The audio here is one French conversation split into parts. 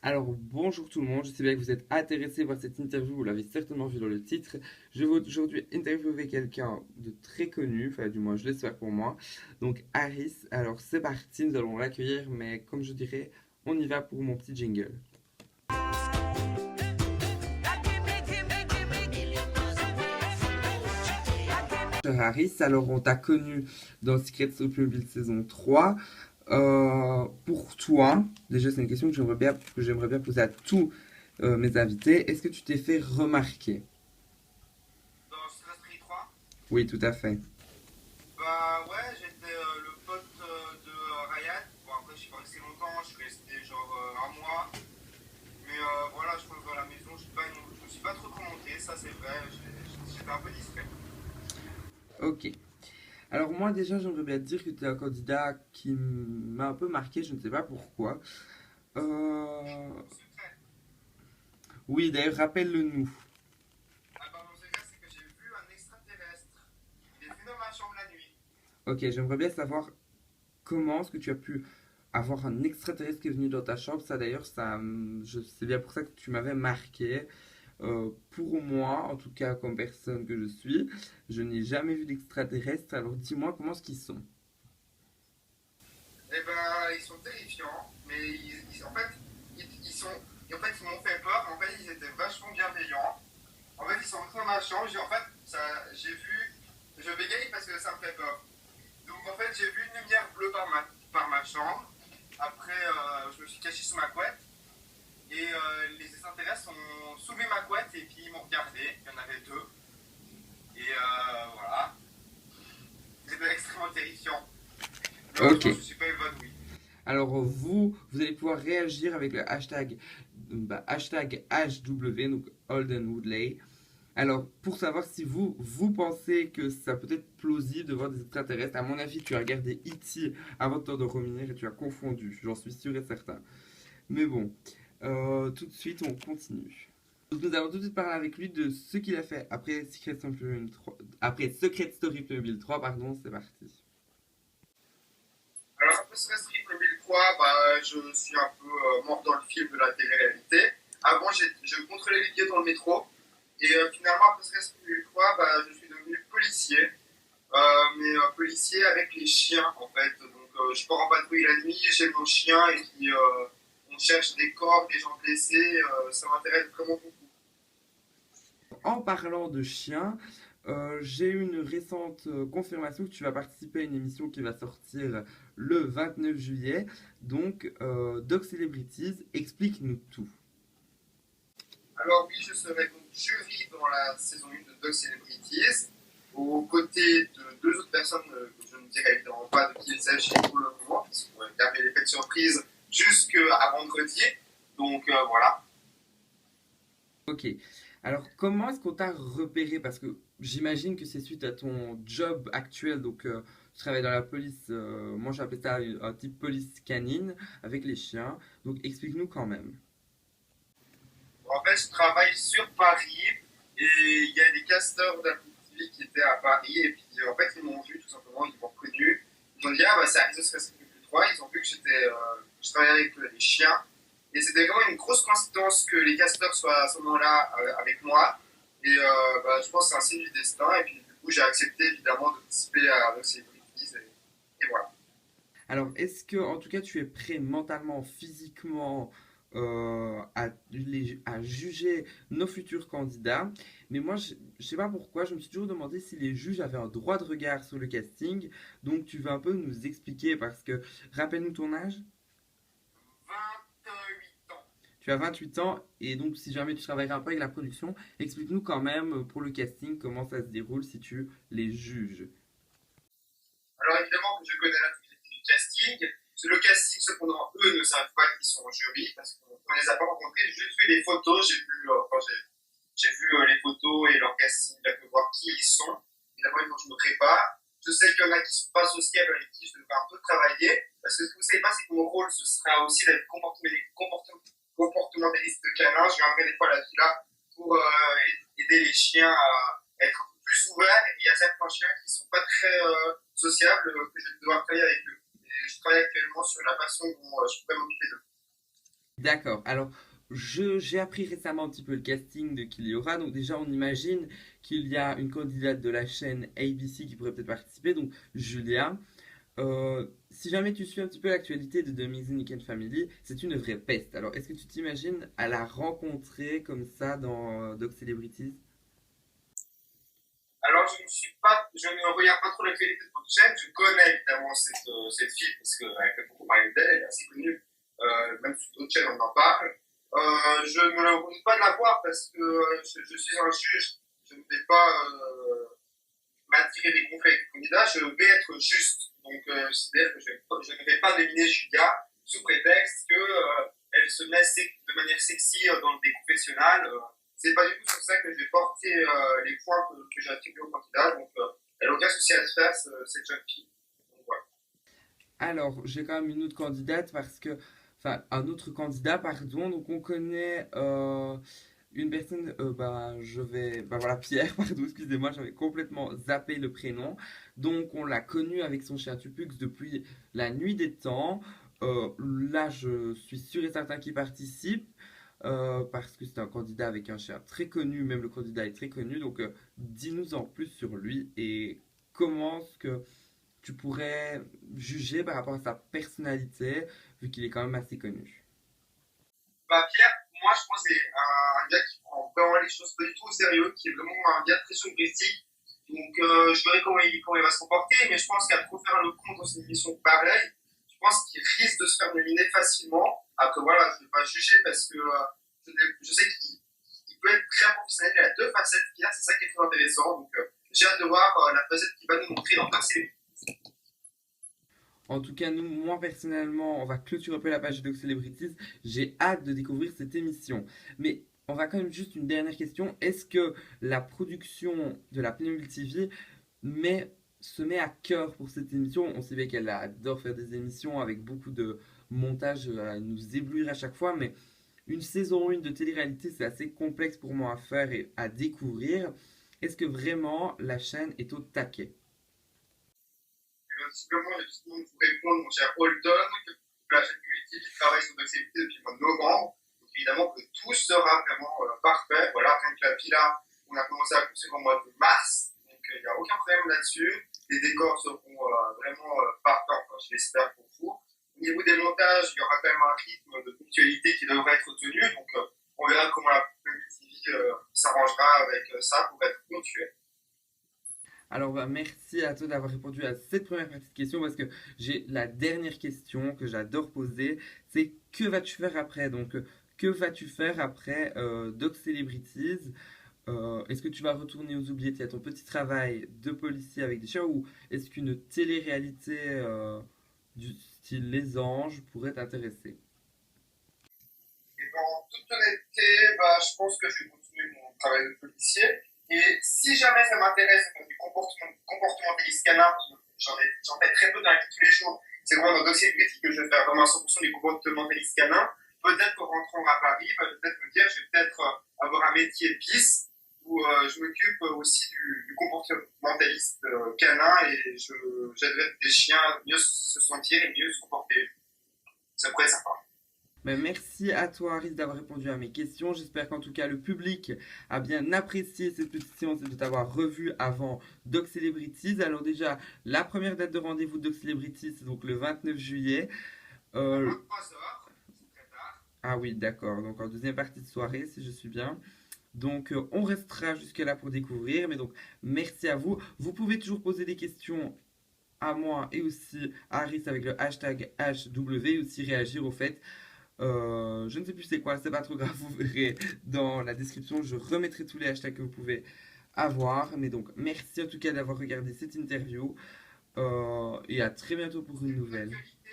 Alors, bonjour tout le monde, je sais bien que vous êtes intéressé par cette interview, vous l'avez certainement vu dans le titre. Je vais aujourd'hui interviewer quelqu'un de très connu, enfin du moins je l'espère pour moi. Donc Harris, alors c'est parti, nous allons l'accueillir, mais comme je dirais, on y va pour mon petit jingle. Cher Harris, alors on t'a connu dans Secrets Automobile saison 3. Pour toi, déjà c'est une question que j'aimerais bien poser à tous mes invités. Est-ce que tu t'es fait remarquer? Dans Stress Free 3. Oui, tout à fait. Bah ouais, j'étais le pote de Ryan. Bon, après, je suis pas resté longtemps, je suis resté genre un mois. Mais voilà, je pense que dans la maison, je me suis pas trop commenté, ça c'est vrai, j'étais un peu distrait. Ok. Alors moi déjà j'aimerais bien te dire que tu es un candidat qui m'a un peu marqué, je ne sais pas pourquoi. Euh, Mon secret. Oui, d'ailleurs rappelle-le nous. Ah bah mon secret, c'est que j'ai vu un extraterrestre. Il est venu dans ma chambre la nuit. Ok, j'aimerais bien savoir comment est-ce que tu as pu avoir un extraterrestre qui est venu dans ta chambre. Ça d'ailleurs, c'est bien pour ça que tu m'avais marqué. Pour moi, en tout cas comme personne que je suis, je n'ai jamais vu d'extraterrestre. Alors dis-moi comment est-ce qu'ils sont. Eh ben, ils sont terrifiants, mais en fait, ils sont. En fait, ils m'ont fait peur, en fait, ils étaient vachement bienveillants. En fait, ils sont rentrés dans ma chambre, en fait, j'ai vu. Je bégaye parce que ça me fait peur. Donc en fait, j'ai vu une lumière bleue par ma chambre. Après, je me suis caché sous ma couette. Et les extraterrestres ont soulevé ma couette et puis ils m'ont regardé. Il y en avait deux. Et voilà. C'était extrêmement terrifiant. Mais Ok. heureusement, je ne suis pas évanoui. Alors vous allez pouvoir réagir avec le hashtag HW, donc Holden Woodley. Alors, pour savoir si vous pensez que ça peut être plausible de voir des extraterrestres, à mon avis, tu as regardé E.T. avant de t'endormir et tu as confondu, j'en suis sûr et certain. Mais bon, tout de suite, on continue. Donc, nous allons tout de suite parler avec lui de ce qu'il a fait après Story Playmobil 3, pardon, c'est parti. Alors, après ce Street 2003, bah, je suis un peu mort dans le film de la télé-réalité. Avant, je contrôlais les billets dans le métro. Et finalement, après ce Street 2003, bah, je suis devenu policier. Mais policier avec les chiens en fait. Donc je pars en patrouille la nuit, j'ai mon chien et puis on cherche des corps, des gens blessés. Ça m'intéresse vraiment beaucoup. En parlant de chiens, j'ai eu une récente confirmation que tu vas participer à une émission qui va sortir le 29 juillet. Donc, Dog Celebrities, explique-nous tout. Alors oui, je serai donc jury dans la saison 1 de Dog Celebrities, aux côtés de deux autres personnes que je ne dirai évidemment pas de qui il s'agit pour le moment, parce qu'on va garder l'effet de surprise jusqu'à vendredi. Donc voilà. Ok. Alors, comment est-ce qu'on t'a repéré? Parce que j'imagine que c'est suite à ton job actuel. Donc, tu travailles dans la police. Moi, j'appelle ça un type police canine avec les chiens. Donc, explique-nous quand même. En fait, je travaille sur Paris et il y a des casteurs d'Apple TV qui étaient à Paris et puis en fait ils m'ont vu tout simplement, ils m'ont reconnu. Ils m'ont dit ah bah c'est Arizo Stress plus 3, ils ont vu que je travaillais avec les chiens et c'était vraiment une grosse coïncidence que les casteurs soient à ce moment-là avec moi et bah, je pense que c'est un signe du destin et puis du coup j'ai accepté évidemment de participer à ces briefings et voilà. Alors, est-ce que, en tout cas, tu es prêt mentalement, physiquement à juger nos futurs candidats? Mais moi, je ne sais pas pourquoi, je me suis toujours demandé si les juges avaient un droit de regard sur le casting. Donc, tu vas un peu nous expliquer parce que, rappelle-nous ton âge. 28 ans. Tu as 28 ans et donc, si jamais tu travaillerais un peu avec la production, explique-nous quand même pour le casting comment ça se déroule si tu les juges. Alors évidemment que je connais la finalité du casting. Le casting, cependant, eux ne savent pas qu'ils sont en jury parce qu'on ne les a pas rencontrés. J'ai juste vu les photos, j'ai vu les photos et leur casting, là, pour voir qui ils sont. Évidemment, il faut que je me prépare. Je sais qu'il y en a qui sont pas sociables avec qui je devrais un peu travailler. Parce que ce que vous savez pas, c'est que mon rôle, ce sera aussi d'être comportementaliste de canin. Je viendrai des fois à la villa pour aider les chiens à être plus ouverts. Et il y a certains chiens qui sont pas très sociables que je vais devoir travailler avec eux. Et je travaille actuellement sur la façon dont je pourrais m'occuper d'eux. D'accord. Alors, j'ai appris récemment un petit peu le casting de qui il y aura. Donc déjà, on imagine qu'il y a une candidate de la chaîne ABC qui pourrait peut-être participer, donc Julia. Si jamais tu suis un petit peu l'actualité de The Amazing Weekend Family, c'est une vraie peste. Alors, est-ce que tu t'imagines à la rencontrer comme ça dans Dog Celebrities? Alors, je ne regarde pas trop la qualité de votre chaîne. Je connais évidemment cette fille parce qu'elle fait beaucoup parler d'elle, elle est assez connue. Même sur d'autres chaînes, on en parle. Je ne me repose pas de la voir parce que je suis un juge. Je ne vais pas m'attirer des conflits avec les candidats. Je vais être juste. Donc, c'est-à-dire que je ne vais pas nominer Julia sous prétexte qu'elle se met de manière sexy dans des confessionnals. C'est pas du tout sur ça que je vais porter les points que j'ai attribués au candidat. Donc, elle n'a aucun souci à se faire, cette jeune fille. Donc, voilà. Alors, j'ai quand même une autre candidate parce que, enfin, un autre candidat, pardon. Donc, on connaît une personne, bah voilà, Pierre, pardon, excusez-moi, j'avais complètement zappé le prénom. Donc, on l'a connu avec son chien Tupux depuis la nuit des temps. Là, je suis sûr et certain qu'il participe. Parce que c'est un candidat avec un chien très connu, même le candidat est très connu. Donc, dis-nous en plus sur lui et comment ce que tu pourrais juger par rapport à sa personnalité, vu qu'il est quand même assez connu. Bah, Pierre, moi, je pense que c'est un gars qui prend vraiment les choses pas du tout au sérieux, qui est vraiment un gars très humoristique. Donc, je verrai comment il va se comporter, mais je pense qu'à trop faire le con dans une émission pareille, je pense qu'il risque de se faire nominer facilement. Après, voilà, je ne vais pas juger parce que je sais qu'il peut être très professionnel. Il a deux facettes, Pierre, c'est ça qui est très intéressant. Donc, j'ai hâte de voir la facette qu'il va nous montrer dans ta série. En tout cas, nous, moi personnellement, on va clôturer un peu la page de Doc Celebrities. J'ai hâte de découvrir cette émission. Mais on va quand même juste une dernière question. Est-ce que la production de la Playmobil TV met, se met à cœur pour cette émission? On sait bien qu'elle adore faire des émissions avec beaucoup de montage à nous éblouir à chaque fois, mais une saison 1 de télé-réalité, c'est assez complexe pour moi à faire et à découvrir. Est-ce que vraiment la chaîne est au taquet? Simplement, j'ai juste pour répondre, mon cher Holton, que la chaîne Cultive travaille sur l'activité depuis le mois de novembre. Donc, évidemment, que tout sera vraiment parfait. Voilà, rien que la villa, on a commencé à construire au mois de mars. Donc, il n'y a aucun problème là-dessus. Les décors seront vraiment parfaits, enfin, je l'espère pour vous. Au niveau des montages, il y aura quand même un rythme de ponctualité qui devrait être tenu. Donc, on verra comment la TV s'arrangera avec ça pour être ponctuel. Alors, bah, merci à toi d'avoir répondu à cette première partie de question parce que j'ai la dernière question que j'adore poser, c'est que vas-tu faire après? Donc, que vas-tu faire après Doc Celebrities? Est-ce que tu vas retourner aux oubliettes à ton petit travail de policier avec des chiens ou est-ce qu'une télé-réalité du style Les Anges pourrait t'intéresser? Et en toute honnêteté, bah, je pense que je vais continuer mon travail de policier. Et si jamais ça m'intéresse du comportementaliste canin, j'en fais très peu dans la vie de tous les jours, c'est vraiment dans le dossier de l'éthique que je vais faire vraiment 100% du comportementaliste canin. Peut-être qu'en rentrant à Paris, bah, je vais peut-être me dire, je vais peut-être avoir un métier bis où je m'occupe aussi du comportementaliste canin et j'aiderai des chiens à mieux se sentir et mieux se comporter. Ça pourrait être sympa. Ben, merci à toi, Aris, d'avoir répondu à mes questions. J'espère qu'en tout cas le public a bien apprécié cette petite séance et de t'avoir revu avant Doc Celebrities. Alors déjà, la première date de rendez-vous de Doc Celebrities, c'est donc le 29 juillet. À Euh, 23h, c'est très tard. ah oui, d'accord. Donc en deuxième partie de soirée, si je suis bien. Donc on restera jusque là pour découvrir. Mais donc merci à vous. Vous pouvez toujours poser des questions à moi et aussi à Aris avec le hashtag HW et aussi réagir au fait. Je ne sais plus c'est quoi, c'est pas trop grave, vous verrez dans la description, je remettrai tous les hashtags que vous pouvez avoir. Mais donc, merci en tout cas d'avoir regardé cette interview et à très bientôt pour une Et pour nouvelle. l'actualité,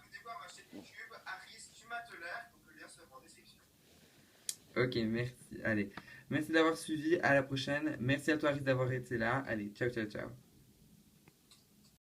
venez voir ma chaîne YouTube, Aris Tumateler, donc le lien sera en description. Ok, merci. Allez, merci d'avoir suivi, à la prochaine. Merci à toi, Aris, d'avoir été là. Allez, ciao, ciao, ciao.